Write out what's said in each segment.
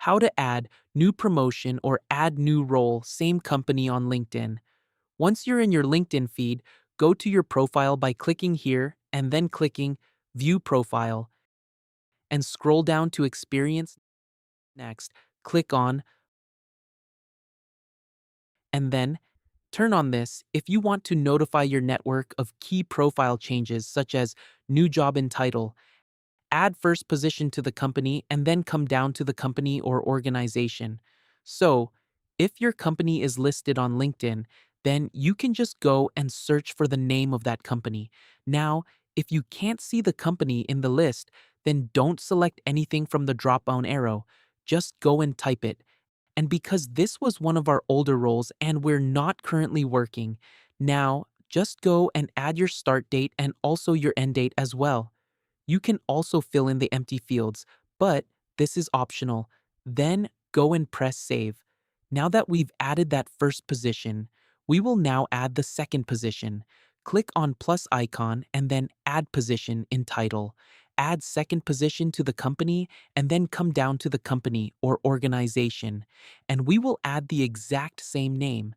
how to add new promotion or add new role, same company on LinkedIn. Once you're in your LinkedIn feed, go to your profile by clicking here and then clicking View Profile and scroll down to Experience. Next, click on and then turn on this if you want to notify your network of key profile changes such as new job and title. Add first position to the company and then come down to the company or organization. So, if your company is listed on LinkedIn, then you can just go and search for the name of that company. Now, if you can't see the company in the list, then don't select anything from the drop-down arrow. Just go and type it. And because this was one of our older roles and we're not currently working, now just go and add your start date and also your end date as well. You can also fill in the empty fields, but this is optional. Then go and press save. Now that we've added that first position, we will now add the second position. Click on plus icon and then add position in title. Add second position to the company and then come down to the company or organization. And we will add the exact same name.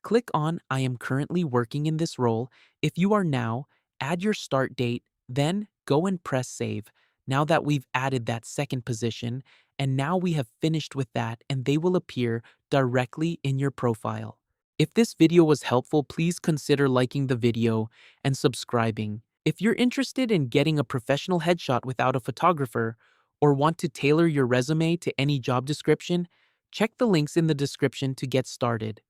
Click on I am currently working in this role. If you are now, add your start date, then go and press save. Now that we've added that second position, and now we have finished with that and they will appear directly in your profile. If this video was helpful, please consider liking the video and subscribing. If you're interested in getting a professional headshot without a photographer or want to tailor your resume to any job description, check the links in the description to get started.